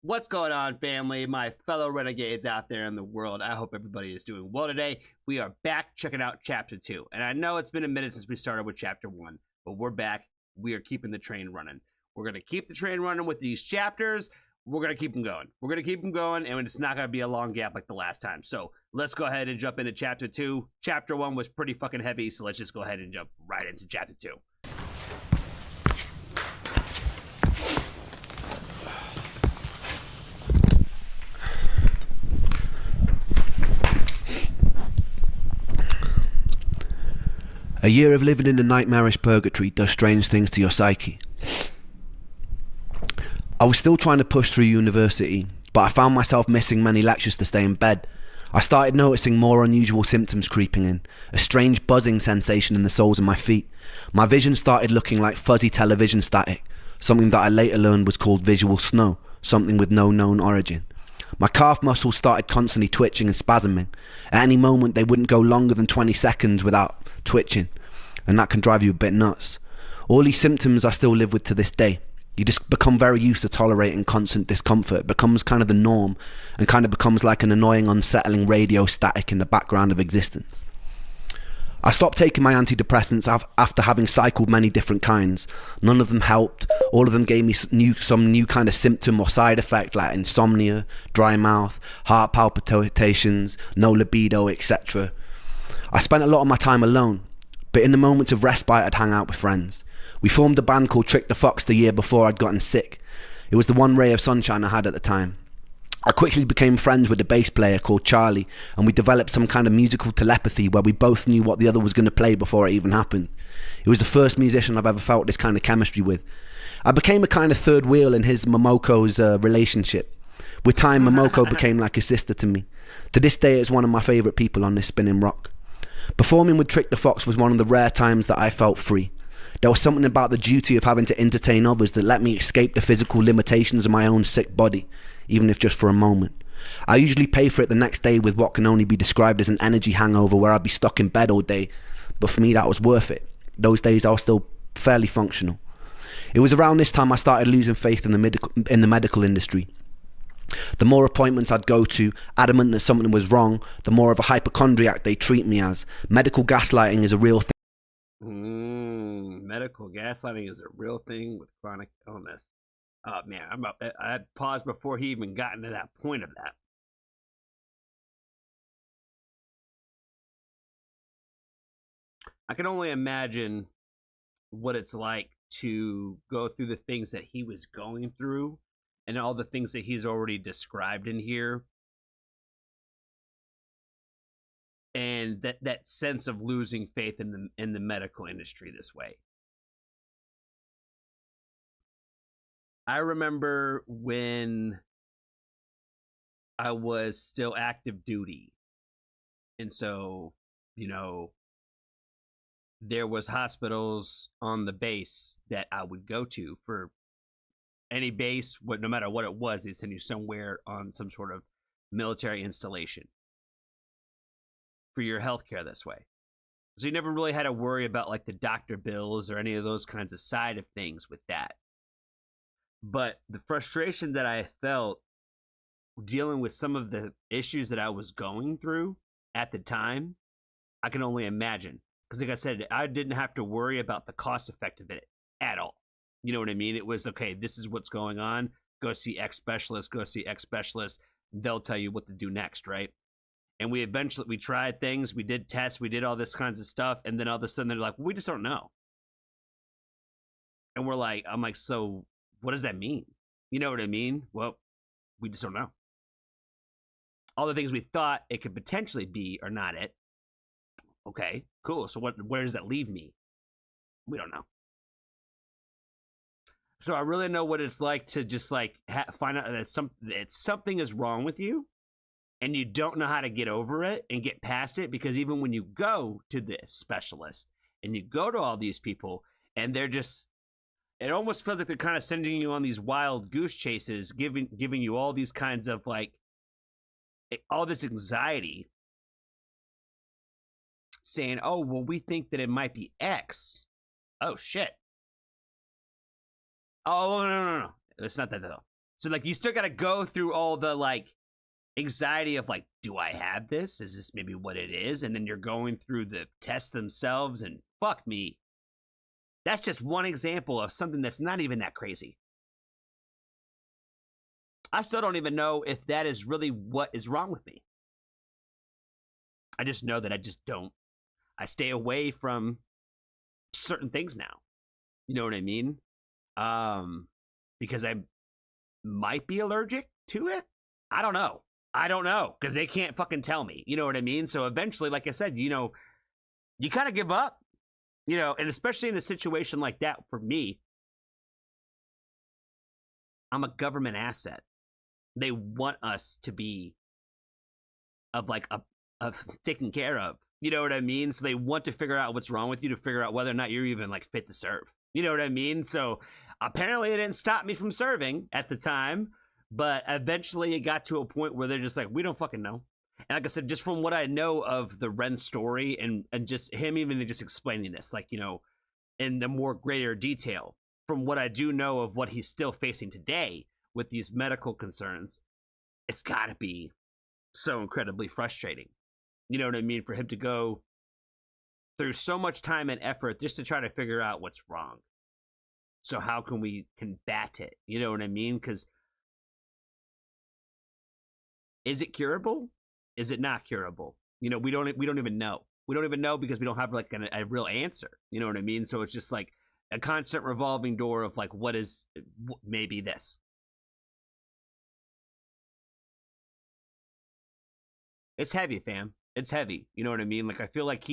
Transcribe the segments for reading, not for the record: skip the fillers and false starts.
What's going on, family? My fellow renegades out there in the world. I hope everybody is doing well today. We are back checking out Chapter 2. And I know it's been a minute since we started with Chapter 1, but we're back. We are keeping the train running. We're going to keep the train running with these chapters. We're going to keep them going. We're going to keep them going, and it's not going to be a long gap like the last time. So let's go ahead and jump into Chapter 2. Chapter 1 was pretty fucking heavy, so let's just go ahead and jump right into Chapter 2. A year of living in a nightmarish purgatory does strange things to your psyche. I was still trying to push through university, but I found myself missing many lectures to stay in bed. I started noticing more unusual symptoms creeping in, a strange buzzing sensation in the soles of my feet. My vision started looking like fuzzy television static, something that I later learned was called visual snow, something with no known origin. My calf muscles started constantly twitching and spasming. At any moment they wouldn't go longer than 20 seconds without twitching, and that can drive you a bit nuts. All these symptoms I still live with to this day. You just become very used to tolerating constant discomfort. It becomes kind of the norm, and kind of becomes like an annoying, unsettling radio static in the background of existence. I stopped taking my antidepressants after having cycled many different kinds. None of them helped. All of them gave me some new kind of symptom or side effect, like insomnia, dry mouth, heart palpitations, no libido, etc. I spent a lot of my time alone, but in the moments of respite I'd hang out with friends. We formed a band called Trick the Fox the year before I'd gotten sick. It was the one ray of sunshine I had at the time. I quickly became friends with a bass player called Charlie, and we developed some kind of musical telepathy where we both knew what the other was going to play before it even happened. He was the first musician I've ever felt this kind of chemistry with. I became a kind of third wheel in his Momoko's relationship. With time, Momoko became like a sister to me. To this day, it's one of my favourite people on this spinning rock. Performing with Trick the Fox was one of the rare times that I felt free. There was something about the duty of having to entertain others that let me escape the physical limitations of my own sick body, even if just for a moment. I usually pay for it the next day with what can only be described as an energy hangover where I'd be stuck in bed all day, but for me that was worth it. Those days I was still fairly functional. It was around this time I started losing faith in the medical industry. The more appointments I'd go to, adamant that something was wrong, the more of a hypochondriac they treat me as. Medical gaslighting is a real thing. Medical gaslighting is a real thing with chronic illness. Oh man, I had paused before he even got into that point of that. I can only imagine what it's like to go through the things that he was going through and all the things that he's already described in here. And that sense of losing faith in the medical industry this way. I remember when I was still active duty. And so, there was hospitals on the base that I would go to for any base, no matter what it was, they'd send you somewhere on some sort of military installation for your healthcare this way. So you never really had to worry about like the doctor bills or any of those kinds of side of things with that. But the frustration that I felt dealing with some of the issues that I was going through at the time, I can only imagine. Because like I said, I didn't have to worry about the cost effect of it at all. You know what I mean? It was, okay, this is what's going on. Go see X specialist, go see X specialist. They'll tell you what to do next, right? And we tried things, we did tests, we did all this kinds of stuff. And then all of a sudden they're like, well, we just don't know. And I'm like, so what does that mean? You know what I mean? Well, we just don't know. All the things we thought it could potentially be are not it. Okay, cool. So where does that leave me? We don't know. So I really know what it's like to just like find out that something is wrong with you and you don't know how to get over it and get past it, because even when you go to this specialist and you go to all these people and they're just, it almost feels like they're kind of sending you on these wild goose chases, giving you all these kinds of like, all this anxiety, saying, oh, well, we think that it might be X. Oh, shit. Oh, no. It's not that, though. So like you still got to go through all the like anxiety of like, do I have this? Is this maybe what it is? And then you're going through the tests themselves, and fuck me. That's just one example of something that's not even that crazy. I still don't even know if that is really what is wrong with me. I just know that I just don't. I stay away from certain things now. You know what I mean? Because I might be allergic to it. I don't know because they can't fucking tell me. You know what I mean? So eventually, like I said, you know, you kind of give up. You know, and especially in a situation like that, for me, I'm a government asset. They want us to be of taken care of. You know what I mean? So they want to figure out what's wrong with you to figure out whether or not you're even like fit to serve. You know what I mean? So apparently it didn't stop me from serving at the time, but eventually it got to a point where they're just like, we don't fucking know. And like I said, just from what I know of the Ren story and just him even just explaining this, like, you know, in the more greater detail, from what I do know of what he's still facing today with these medical concerns, it's got to be so incredibly frustrating. You know what I mean? For him to go through so much time and effort just to try to figure out what's wrong. So how can we combat it? You know what I mean? Because is it curable? Is it not curable? You know, we don't even know. We don't even know because we don't have like a real answer. You know what I mean? So it's just like a constant revolving door of like, what is maybe this? It's heavy, fam. It's heavy. You know what I mean? Like, I feel like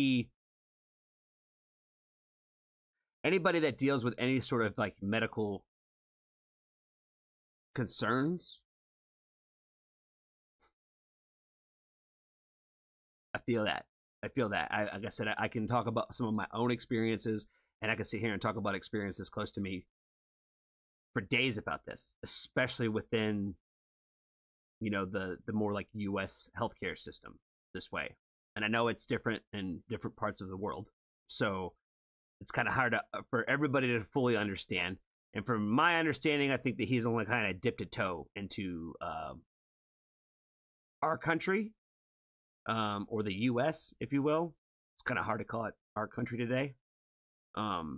anybody that deals with any sort of like medical concerns, I feel that. Like I said, I can talk about some of my own experiences, and I can sit here and talk about experiences close to me for days about this, especially within, you know, the more like U.S. healthcare system this way. And I know it's different in different parts of the world, so it's kind of hard for everybody to fully understand. And from my understanding, I think that he's only kind of dipped a toe into our country. Or the U.S., if you will. It's kind of hard to call it our country today. But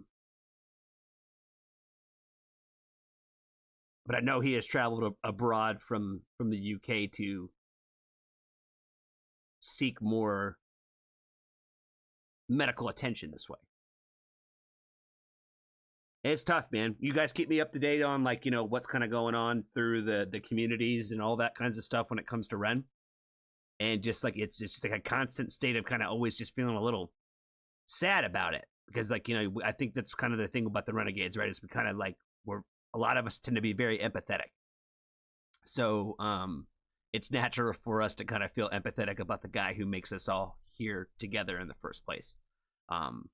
I know he has traveled abroad from the U.K. to seek more medical attention this way. It's tough, man. You guys keep me up to date on, like, you know, what's kind of going on through the communities and all that kinds of stuff when it comes to Ren. And just like it's just like a constant state of kind of always just feeling a little sad about it. Because, like, you know, I think that's kind of the thing about the Renegades, right? Is we kind of like, a lot of us tend to be very empathetic. So it's natural for us to kind of feel empathetic about the guy who makes us all here together in the first place. Because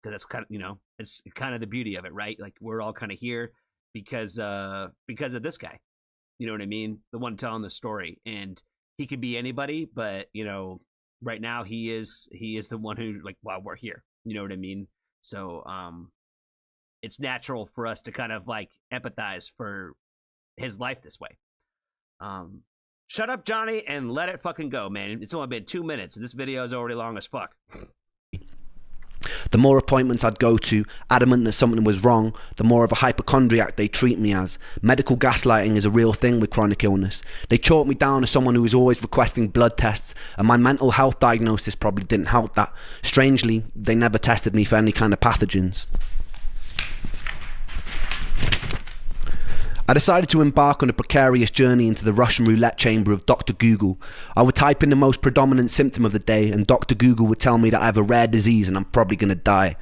that's kind of, you know, it's kind of the beauty of it, right? Like, we're all kind of here because of this guy. You know what I mean? The one telling the story. And he could be anybody, but, you know, right now he is the one who, like, while we're here, you know what I mean? So it's natural for us to kind of like empathize for his life this way. Shut up, Johnny, and let it fucking go, man. It's only been 2 minutes, and this video is already long as fuck. The more appointments I'd go to, adamant that something was wrong, the more of a hypochondriac they treat me as. Medical gaslighting is a real thing with chronic illness. They chalk me down as someone who is always requesting blood tests, and my mental health diagnosis probably didn't help that. Strangely, they never tested me for any kind of pathogens. I decided to embark on a precarious journey into the Russian Roulette chamber of Dr. Google. I would type in the most predominant symptom of the day, and Dr. Google would tell me that I have a rare disease and I'm probably going to die.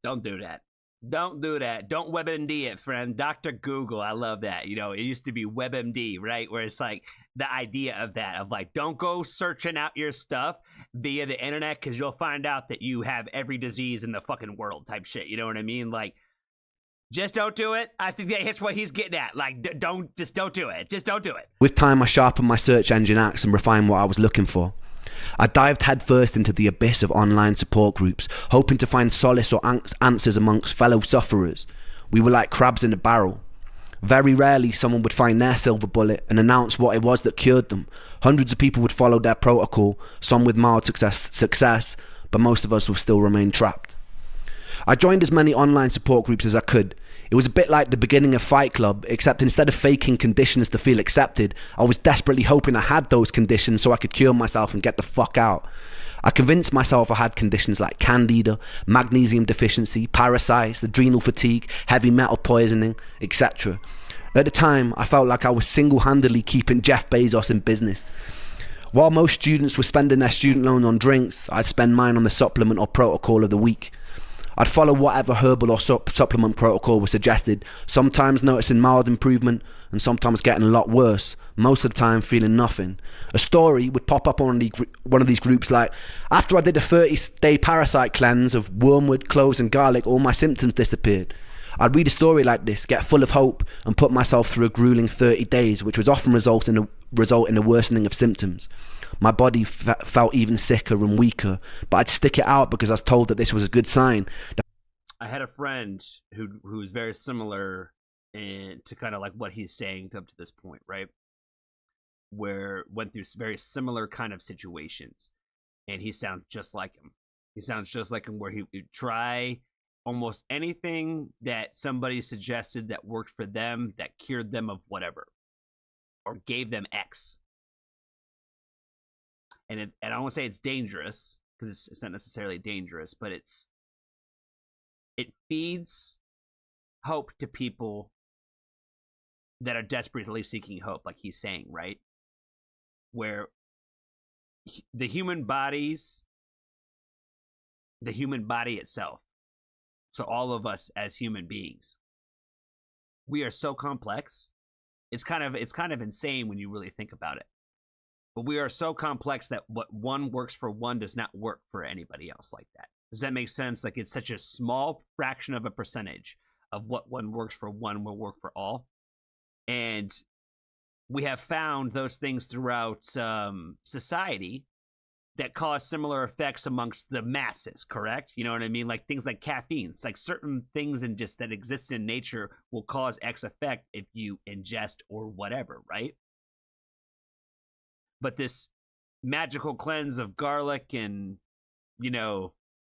Don't do that. Don't do that. Don't WebMD it, friend. Dr. Google, I love that. You know, it used to be WebMD, right? Where it's like the idea of that, of like, don't go searching out your stuff via the internet because you'll find out that you have every disease in the fucking world type shit. You know what I mean? Like, just don't do it. I think that's what he's getting at. Like, don't do it. Just don't do it. With time, I sharpened my search engine axe and refined what I was looking for. I dived headfirst into the abyss of online support groups, hoping to find solace or answers amongst fellow sufferers. We were like crabs in a barrel. Very rarely someone would find their silver bullet and announce what it was that cured them. Hundreds of people would follow their protocol, some with mild success, but most of us will still remain trapped. I joined as many online support groups as I could. It was a bit like the beginning of Fight Club, except instead of faking conditions to feel accepted, I was desperately hoping I had those conditions so I could cure myself and get the fuck out. I convinced myself I had conditions like candida, magnesium deficiency, parasites, adrenal fatigue, heavy metal poisoning, etc. At the time, I felt like I was single-handedly keeping Jeff Bezos in business. While most students were spending their student loan on drinks, I'd spend mine on the supplement or protocol of the week. I'd follow whatever herbal or supplement protocol was suggested, sometimes noticing mild improvement and sometimes getting a lot worse, most of the time feeling nothing. A story would pop up on one of these groups like, after I did a 30-day parasite cleanse of wormwood, cloves and garlic, all my symptoms disappeared. I'd read a story like this, get full of hope and put myself through a grueling 30 days, which was often result in a worsening of symptoms. My body felt even sicker and weaker, but I'd stick it out because I was told that this was a good sign. I had a friend who was very similar to kind of like what he's saying up to this point, right? Where went through very similar kind of situations, and he sounds just like him. He sounds just like him, where he would try almost anything that somebody suggested that worked for them, that cured them of whatever, or gave them X. And I don't want to say it's dangerous, because it's not necessarily dangerous, but it feeds hope to people that are desperately seeking hope, like he's saying, right? Where the human body itself, so all of us as human beings, we are so complex. It's kind of insane when you really think about it. But we are so complex that what one works for one does not work for anybody else like that. Does that make sense? Like, it's such a small fraction of a percentage of what one works for one will work for all. And we have found those things throughout society that cause similar effects amongst the masses, correct? You know what I mean? Like things like caffeine. It's like certain things that exist in nature will cause X effect if you ingest or whatever, right? But this magical cleanse of garlic and,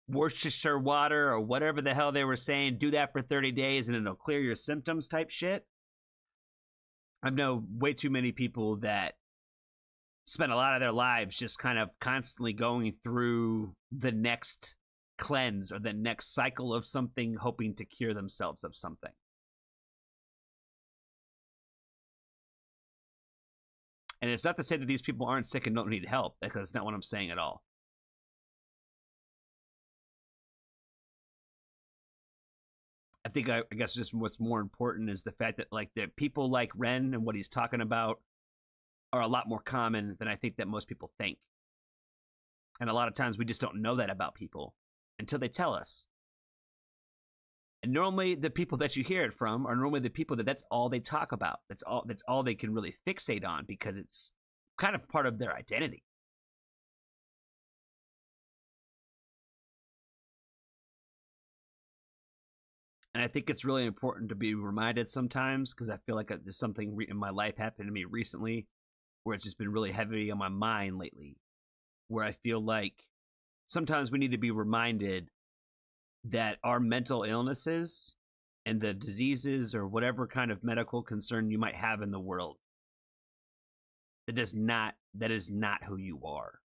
Worcestershire water or whatever the hell they were saying, do that for 30 days and it'll clear your symptoms type shit. I know way too many people that spend a lot of their lives just kind of constantly going through the next cleanse or the next cycle of something, hoping to cure themselves of something. And it's not to say that these people aren't sick and don't need help, because that's not what I'm saying at all. I think, I guess just what's more important is the fact that like the people like Ren and what he's talking about are a lot more common than I think that most people think. And a lot of times we just don't know that about people until they tell us. And normally the people that you hear it from are normally the people that's all they talk about. That's all they can really fixate on, because it's kind of part of their identity. And I think it's really important to be reminded sometimes, because I feel like there's something in my life happened to me recently where it's just been really heavy on my mind lately, where I feel like sometimes we need to be reminded that our mental illnesses and the diseases or whatever kind of medical concern you might have in the world, that is not who you are.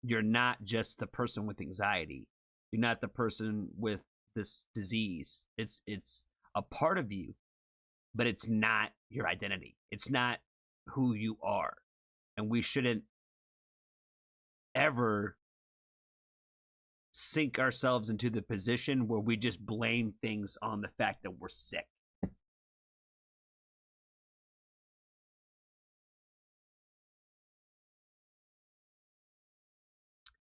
You're not just the person with anxiety. You're not the person with this disease. It's a part of you, but it's not your identity. It's not who you are. And we shouldn't ever sink ourselves into the position where we just blame things on the fact that we're sick.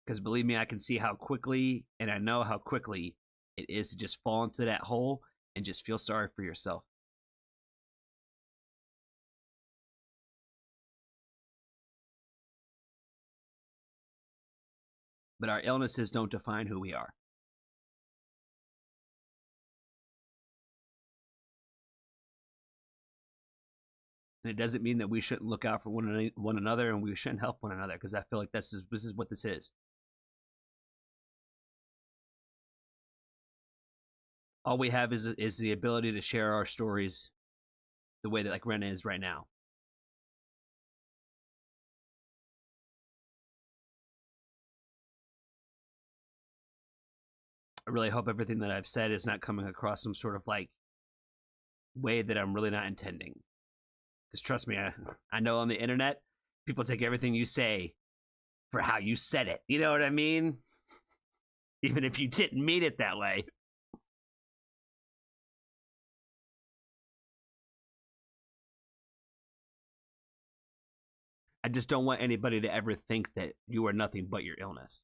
Because believe me, I can see how quickly, and I know how quickly it is to just fall into that hole and just feel sorry for yourself. But our illnesses don't define who we are. And it doesn't mean that we shouldn't look out for one another and we shouldn't help one another, because I feel like this is what this is. All we have is the ability to share our stories the way that like Ren is right now. I really hope everything that I've said is not coming across some sort of like way that I'm really not intending. Because trust me, I know on the internet, people take everything you say for how you said it. You know what I mean? Even if you didn't mean it that way. I just don't want anybody to ever think that you are nothing but your illness.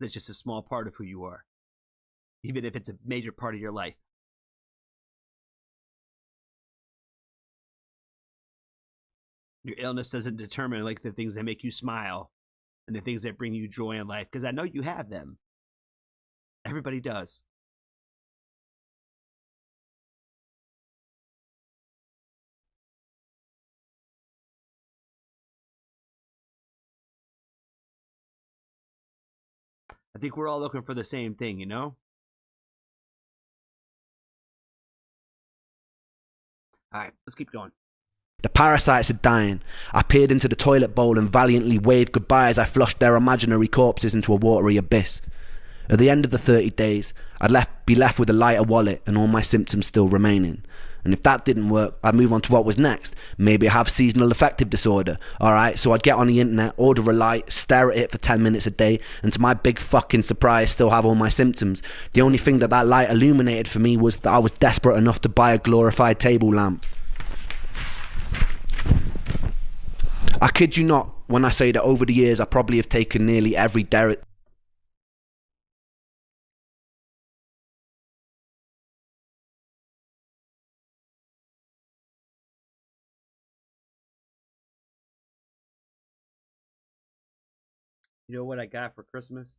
It's just a small part of who you are, even if it's a major part of your life. Your illness doesn't determine like the things that make you smile and the things that bring you joy in life, because I know you have them. Everybody does. I think we're all looking for the same thing, you know? All right, let's keep going. The parasites are dying. I peered into the toilet bowl and valiantly waved goodbye as I flushed their imaginary corpses into a watery abyss. At the end of the 30 days, I'd be left with a lighter wallet and all my symptoms still remaining. And if that didn't work, I'd move on to what was next. Maybe I have seasonal affective disorder. Alright, so I'd get on the internet, order a light, stare at it for 10 minutes a day, and to my big fucking surprise, still have all my symptoms. The only thing that light illuminated for me was that I was desperate enough to buy a glorified table lamp. I kid you not when I say that over the years I probably have taken nearly every You know what I got for Christmas?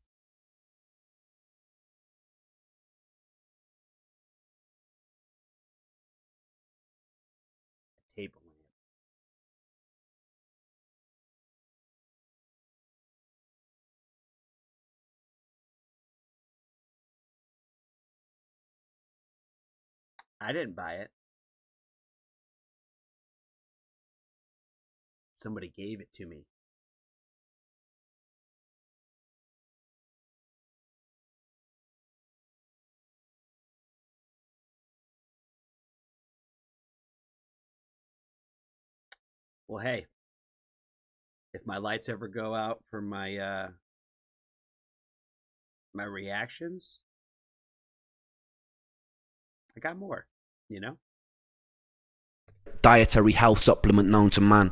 A table lamp. I didn't buy it. Somebody gave it to me. Well, hey, if my lights ever go out for my reactions, I got more, you know? dietary health supplement known to man.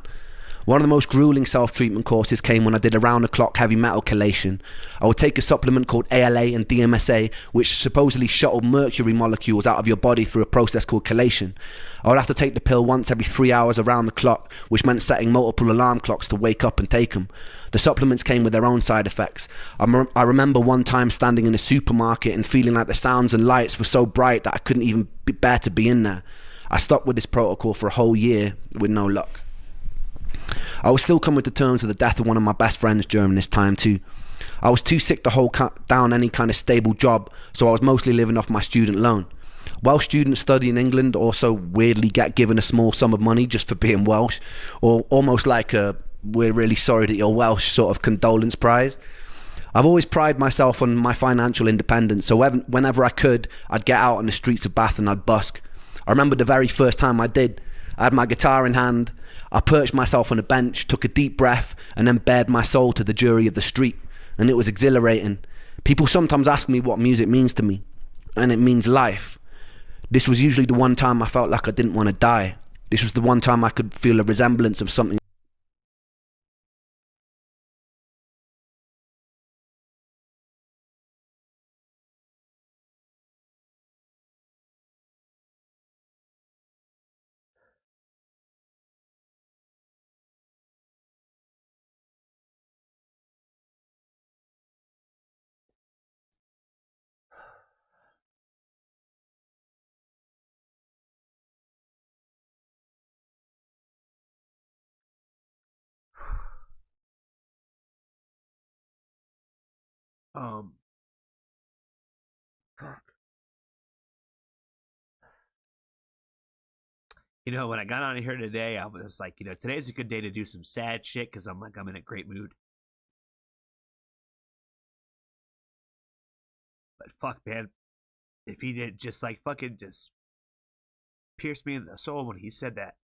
One of the most grueling self-treatment courses came when I did a round-the-clock heavy metal chelation. I would take a supplement called ALA and DMSA, which supposedly shuttle mercury molecules out of your body through a process called chelation. I would have to take the pill once every 3 hours around the clock, which meant setting multiple alarm clocks to wake up and take them. The supplements came with their own side effects. I remember one time standing in a supermarket and feeling like the sounds and lights were so bright that I couldn't even bear to be in there. I stuck with this protocol for a whole year with no luck. I was still coming to terms with the death of one of my best friends during this time too. I was too sick to hold down any kind of stable job, so I was mostly living off my student loan. Welsh students study in England also weirdly get given a small sum of money just for being Welsh, or almost like a "we're really sorry that you're Welsh" sort of condolence prize. I've always prided myself on my financial independence, so whenever I could, I'd get out on the streets of Bath and I'd busk. I remember the very first time I did. I had my guitar in hand. I perched myself on a bench, took a deep breath, and then bared my soul to the jury of the street. And it was exhilarating. People sometimes ask me what music means to me, and it means life. This was usually the one time I felt like I didn't want to die. This was the one time I could feel a resemblance of something. Fuck. You know, when I got on here today, I was like, you know, today's a good day to do some sad shit because I'm in a great mood. But fuck, man, if he did just like fucking just pierce me in the soul when he said that.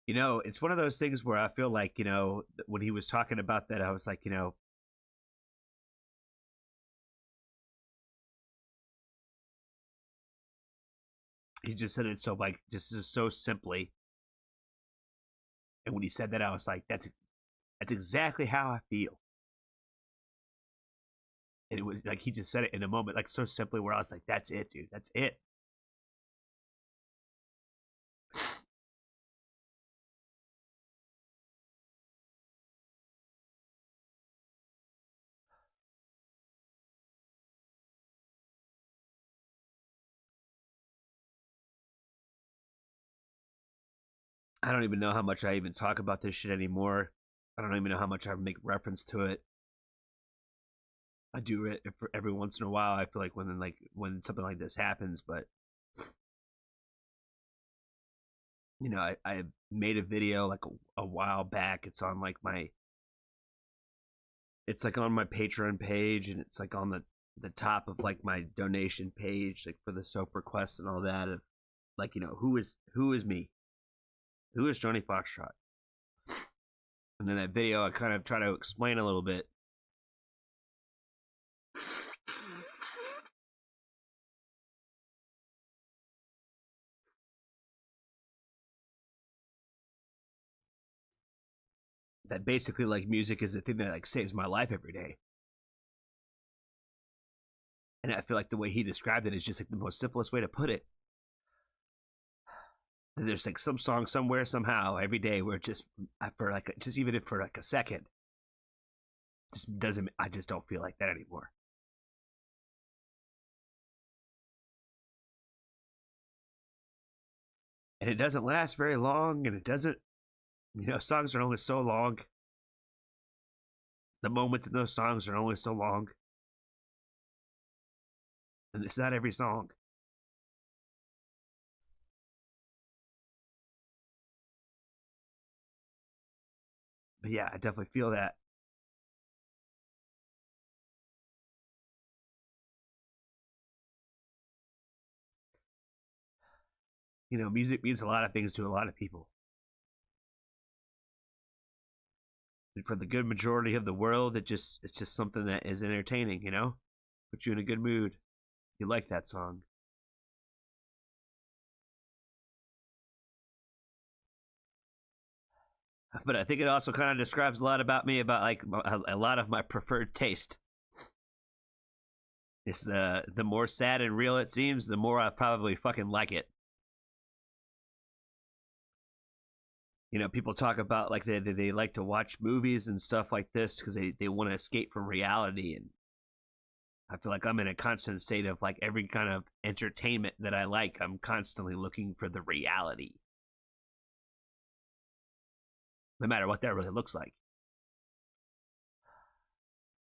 You know, it's one of those things where I feel like, you know, when he was talking about that, I was like, you know, he just said it so like just so simply. And when he said that, I was like, that's exactly how I feel. And it was like he just said it in a moment, like so simply, where I was like, that's it, dude. That's it. I don't even know how much I even talk about this shit anymore. I don't even know how much I make reference to it. I do it every once in a while. I feel like when something like this happens, but you know, I made a video like a while back. It's on like it's like on my Patreon page, and it's like on the top of like my donation page, like for the soap request and all that. Of like, you know, who is me? Who is Johnny Foxtrot? And in that video, I kind of try to explain a little bit. That basically, like, music is the thing that like saves my life every day. And I feel like the way he described it is just like the most simplest way to put it. There's like some song somewhere somehow every day where just for like just even if for like a second, just doesn't. I just don't feel like that anymore. And it doesn't last very long, and it doesn't. You know, songs are only so long. The moments in those songs are only so long, and it's not every song. But yeah, I definitely feel that. You know, music means a lot of things to a lot of people. And for the good majority of the world, it's just something that is entertaining, you know? Puts you in a good mood. You like that song. But I think it also kind of describes a lot about me, about like a lot of my preferred taste. It's the more sad and real it seems, the more I probably fucking like it. You know, people talk about like they like to watch movies and stuff like this because they want to escape from reality. And I feel like I'm in a constant state of like every kind of entertainment that I like, I'm constantly looking for the reality. No matter what that really looks like.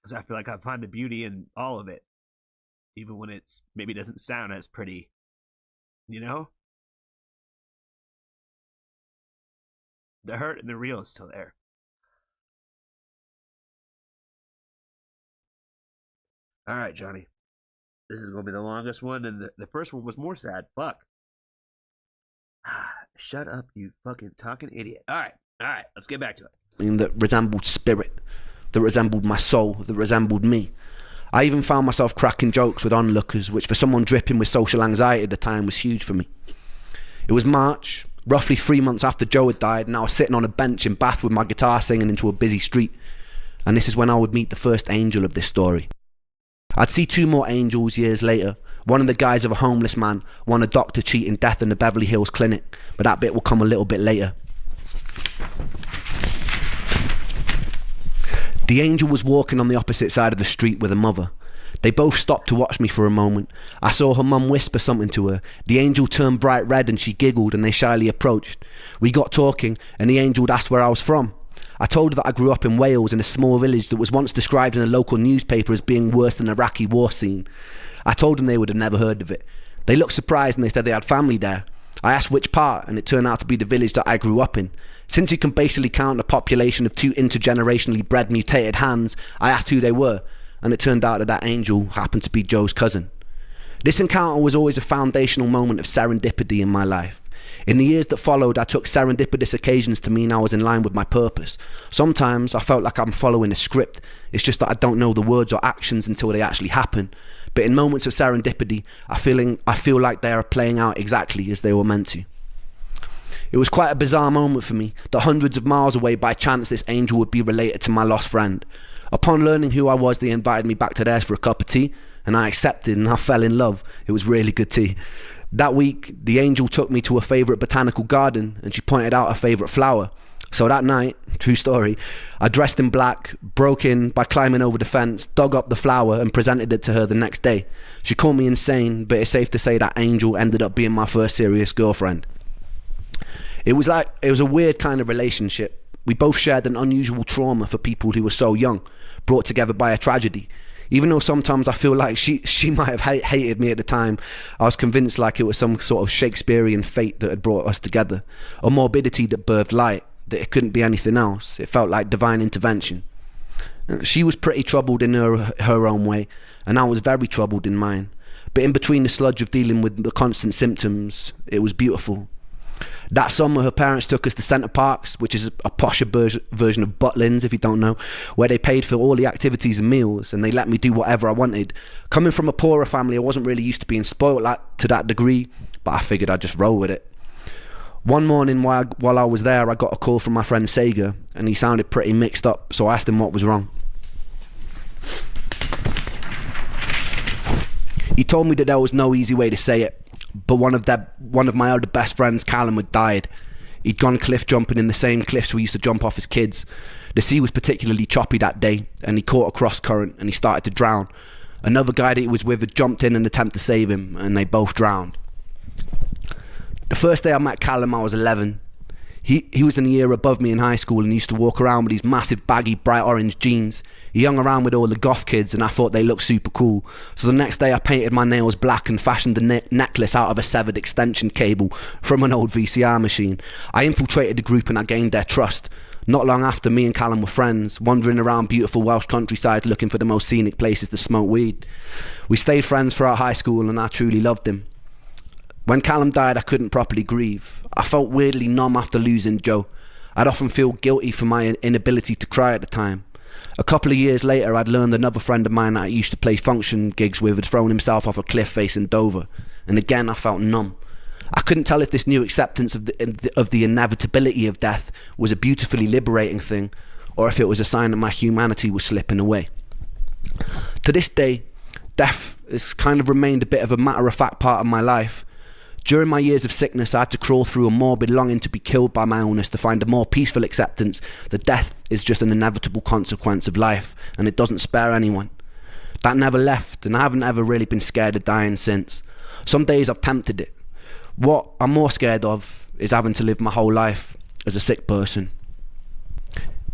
Because I feel like I find the beauty in all of it. Even when it's maybe doesn't sound as pretty. You know? The hurt and the real is still there. All right, Johnny. This is going to be the longest one, and the first one was more sad. Fuck. Shut up, you fucking talking idiot. All right, let's get back to it. That resembled spirit, that resembled my soul, that resembled me. I even found myself cracking jokes with onlookers, which for someone dripping with social anxiety at the time was huge for me. It was March, roughly 3 months after Joe had died, and I was sitting on a bench in Bath with my guitar singing into a busy street. And this is when I would meet the first angel of this story. I'd see 2 more angels years later, one in the guise of a homeless man, one a doctor cheating death in the Beverly Hills clinic, but that bit will come a little bit later. The angel was walking on the opposite side of the street with a mother. They both stopped to watch me for a moment. I saw her mum whisper something to her. The angel turned bright red and she giggled and they shyly approached. We got talking and the angel asked where I was from. I told her that I grew up in Wales in a small village that was once described in a local newspaper as being worse than an Iraqi war scene. I told them they would have never heard of it. They looked surprised and they said they had family there. I asked which part and it turned out to be the village that I grew up in. Since you can basically count a population of 2 intergenerationally bred mutated hands, I asked who they were, and it turned out that that angel happened to be Joe's cousin. This encounter was always a foundational moment of serendipity in my life. In the years that followed, I took serendipitous occasions to mean I was in line with my purpose. Sometimes I felt like I'm following a script. It's just that I don't know the words or actions until they actually happen. But in moments of serendipity, I feel like they are playing out exactly as they were meant to. It was quite a bizarre moment for me, that hundreds of miles away by chance this angel would be related to my lost friend. Upon learning who I was, they invited me back to theirs for a cup of tea, and I accepted and I fell in love. It was really good tea. That week, the angel took me to a favourite botanical garden and she pointed out a favourite flower. So that night, true story, I dressed in black, broke in by climbing over the fence, dug up the flower and presented it to her the next day. She called me insane, but it's safe to say that angel ended up being my first serious girlfriend. It was a weird kind of relationship. We both shared an unusual trauma for people who were so young, brought together by a tragedy. Even though sometimes I feel like she might have hated me at the time, I was convinced like it was some sort of Shakespearean fate that had brought us together. A morbidity that birthed light, that it couldn't be anything else. It felt like divine intervention. She was pretty troubled in her own way, and I was very troubled in mine. But in between the sludge of dealing with the constant symptoms, it was beautiful. That summer, her parents took us to Centre Parks, which is a posher version of Butlins, if you don't know, where they paid for all the activities and meals, and they let me do whatever I wanted. Coming from a poorer family, I wasn't really used to being spoiled to that degree, but I figured I'd just roll with it. One morning while I was there, I got a call from my friend Sega, and he sounded pretty mixed up, so I asked him what was wrong. He told me that there was no easy way to say it, but one of my other best friends, Callum, had died. He'd gone cliff jumping in the same cliffs we used to jump off as kids. The sea was particularly choppy that day, and he caught a cross current and he started to drown. Another guy that he was with had jumped in an attempt to save him, and they both drowned. The first day I met Callum, I was 11. He was in a year above me in high school and used to walk around with these massive baggy bright orange jeans. He hung around with all the goth kids and I thought they looked super cool. So the next day I painted my nails black and fashioned a necklace out of a severed extension cable from an old VCR machine. I infiltrated the group and I gained their trust. Not long after, me and Callum were friends, wandering around beautiful Welsh countryside looking for the most scenic places to smoke weed. We stayed friends throughout high school and I truly loved him. When Callum died, I couldn't properly grieve. I felt weirdly numb after losing Joe. I'd often feel guilty for my inability to cry at the time. A couple of years later, I'd learned another friend of mine that I used to play function gigs with had thrown himself off a cliff face in Dover. And again, I felt numb. I couldn't tell if this new acceptance of the inevitability of death was a beautifully liberating thing, or if it was a sign that my humanity was slipping away. To this day, death has kind of remained a bit of a matter-of-fact part of my life. During my years of sickness, I had to crawl through a morbid longing to be killed by my illness to find a more peaceful acceptance that death is just an inevitable consequence of life and it doesn't spare anyone. That never left, and I haven't ever really been scared of dying since. Some days I've tempted it. What I'm more scared of is having to live my whole life as a sick person.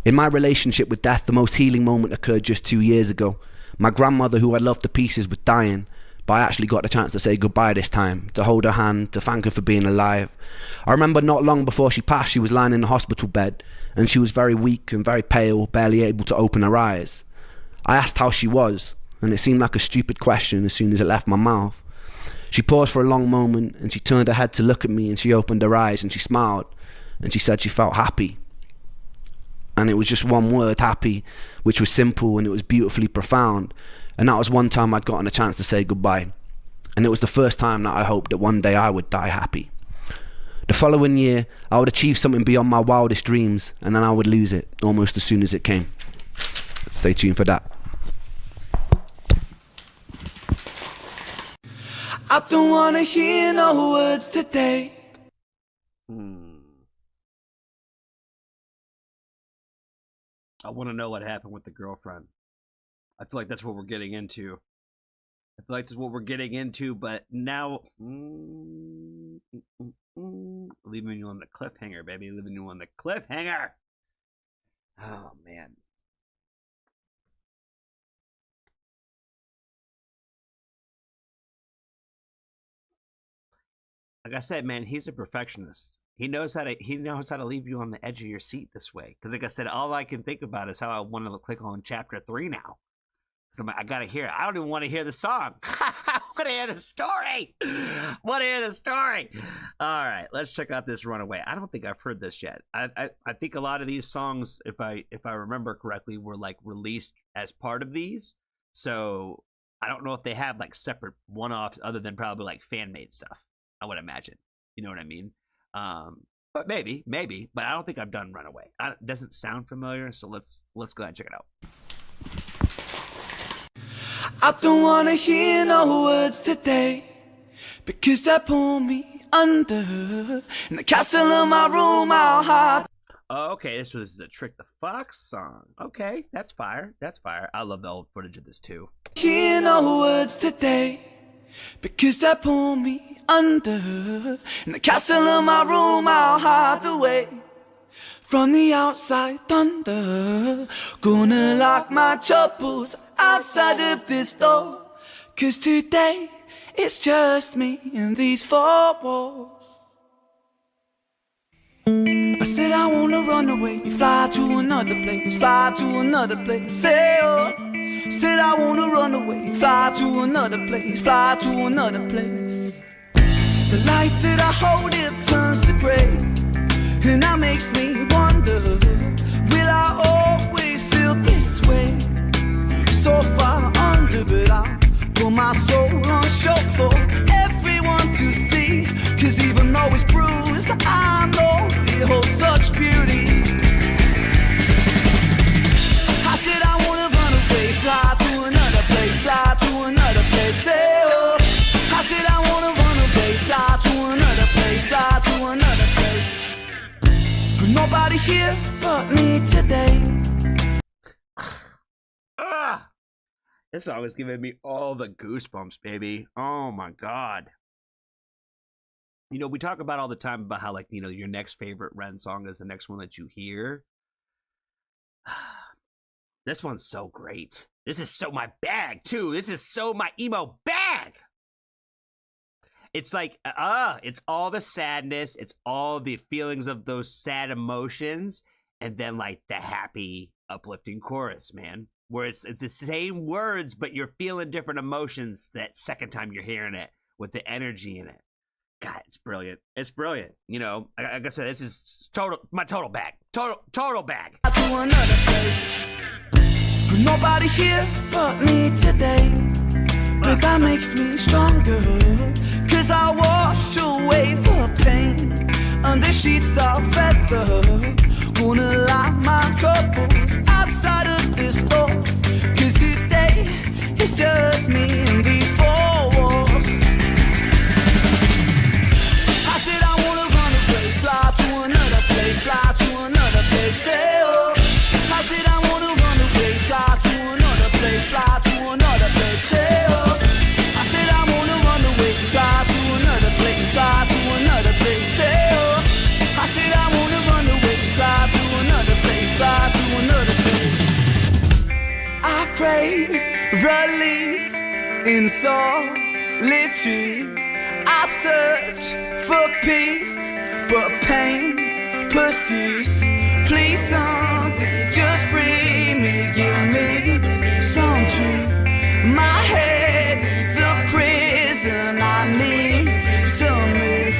In my relationship with death, the most healing moment occurred just 2 years ago. My grandmother, who I loved to pieces, was dying, but I actually got the chance to say goodbye this time, to hold her hand, to thank her for being alive. I remember not long before she passed, she was lying in the hospital bed, and she was very weak and very pale, barely able to open her eyes. I asked how she was, and it seemed like a stupid question as soon as it left my mouth. She paused for a long moment, and she turned her head to look at me, and she opened her eyes, and she smiled, and she said she felt happy. And it was just one word, happy, which was simple and it was beautifully profound. And that was one time I'd gotten a chance to say goodbye. And it was the first time that I hoped that one day I would die happy. The following year, I would achieve something beyond my wildest dreams, and then I would lose it almost as soon as it came. Stay tuned for that. I don't wanna hear no words today. I want to know what happened with the girlfriend. I feel like that's what we're getting into. I feel like this is what we're getting into, but now leaving you on the cliffhanger, baby. Leaving you on the cliffhanger. Oh man. Like I said, man, he's a perfectionist. He knows how to leave you on the edge of your seat this way. Because like I said, all I can think about is how I want to click on chapter 3 now. Because I'm like, I gotta hear it. I don't even want to hear the song. I want to hear the story. Want to hear the story. All right, let's check out this Runaway. I don't think I've heard this yet. I think a lot of these songs, if I remember correctly, were like released as part of these. So I don't know if they have like separate one-offs other than probably like fan-made stuff. I would imagine. You know what I mean? But maybe. But I don't think I've done Runaway. It doesn't sound familiar, so let's go ahead and check it out. I don't wanna hear no words today, because that pull me under. In the castle of my room I'll hide. Oh, okay, this was a Trick the Fox song. Okay, that's fire. I love the old footage of this too. Hear no words today, because that pull me under. In the castle of my room I'll hide away from the outside thunder. Gonna lock my troubles outside of this door, 'cause today it's just me and these four walls. I said I wanna run away, fly to another place, fly to another place. Say oh. Said I wanna run away, fly to another place, fly to another place. The light that I hold, it turns to gray, and that makes me wonder, will I always feel this way? So far under, but I put my soul on show for everyone to see. 'Cause even though it's bruised, I know it holds such beauty. I said I wanna run away, fly to another place, fly to another place. Say oh. I said I wanna run away, fly to another place, fly to another place. Nobody here but me today. This song is giving me all the goosebumps, baby. Oh my god. You know, we talk about all the time about how, like, you know, your next favorite Ren song is the next one that you hear. This one's so great. This is so my bag, too. This is so my emo bag. It's like, it's all the sadness. It's all the feelings of those sad emotions. And then, like, the happy, uplifting chorus, man. Where it's the same words, but you're feeling different emotions that second time you're hearing it with the energy in it. God, it's brilliant. It's brilliant. You know, like I said, this is my total bag. Total bag. To another place. Nobody here but me today. But that makes me stronger. 'Cause I wash away the pain under sheets of feather. Gonna lock my troubles outside of this door. 'Cause today it's just me and these four walls. I said I wanna run away, fly to another place, fly to another place. Say oh. I said I wanna run away, fly to another place, fly to another place. Say oh. I said I wanna run away, fly to another place, fly to another place. Say oh. I said I wanna run away, fly to another place, fly to another place. I crave relief in solitude. I search for peace, but pain pursues. Please something, just free me, give me some truth. My head is a prison, I need to move.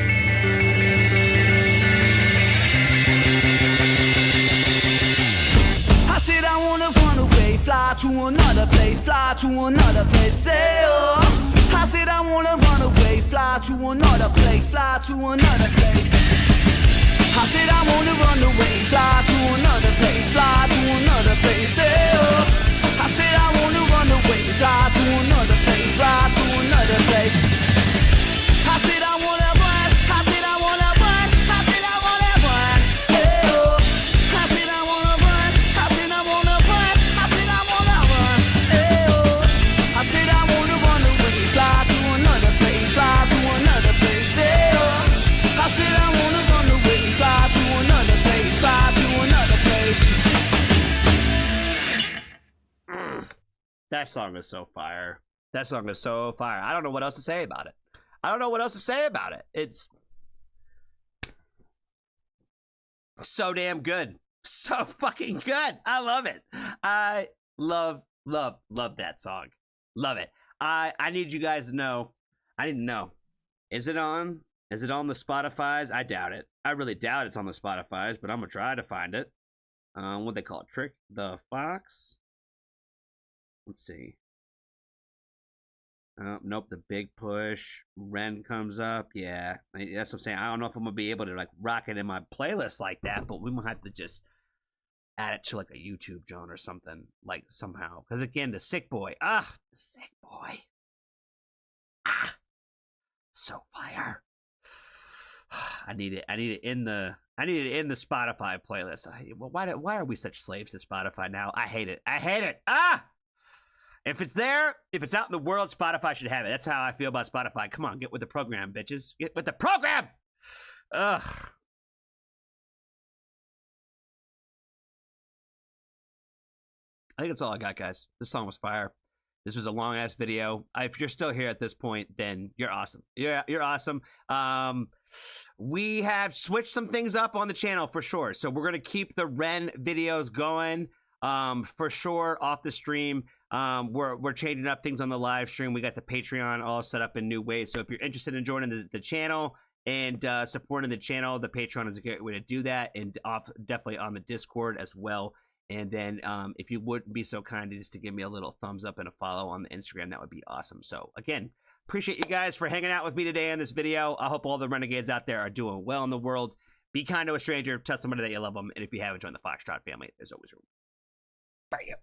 I said I wanna run away, fly to another place, fly to another place. Say oh. I said I wanna run away, fly to another place, fly to another place. I said I wanna run away, fly to another place, fly to another place. Say oh. I said I wanna run away, fly to another place, fly to another place. I said I wanna run, I said I wanna run, I said I wanna run. Hey oh. I said I wanna run, I said I wanna run, I said I wanna run. Hey oh. I said I wanna run away, That song is so fire. That song is so fire. I don't know what else to say about it. I don't know what else to say about it. It's so damn good. So fucking good. I love it. I love that song. Love it. I need you guys to know. I need to know. Is it on the Spotify's? I doubt it. I really doubt it's on the Spotify's, but I'm gonna try to find it. What they call it? Trick the Fox? Let's see. Nope, the Big Push. Ren comes up. Yeah, that's what I'm saying. I don't know if I'm gonna be able to like rock it in my playlist like that, but we might have to just add it to like a YouTube John or something, like somehow. Because again, the Sick Boy. The Sick Boy. So fire. I need it in the Spotify playlist. Why are we such slaves to Spotify now? I hate it. If it's there, if it's out in the world, Spotify should have it. That's how I feel about Spotify. Come on, get with the program, bitches. Get with the program. Ugh. I think that's all I got, guys. This song was fire. This was a long ass video. If you're still here at this point, then you're awesome. You're awesome. We have switched some things up on the channel for sure. So we're gonna keep the Ren videos going for sure off the stream. We're changing up things on the live stream. We got the Patreon all set up in new ways. So if you're interested in joining the channel and supporting the channel, the Patreon is a great way to do that, and definitely on the Discord as well. And then if you would be so kind just to give me a little thumbs up and a follow on the Instagram, that would be awesome. So again, appreciate you guys for hanging out with me today on this video. I hope all the renegades out there are doing well in the world. Be kind to a stranger. Tell somebody that you love them. And if you haven't joined the Foxtrot family, there's always room for you.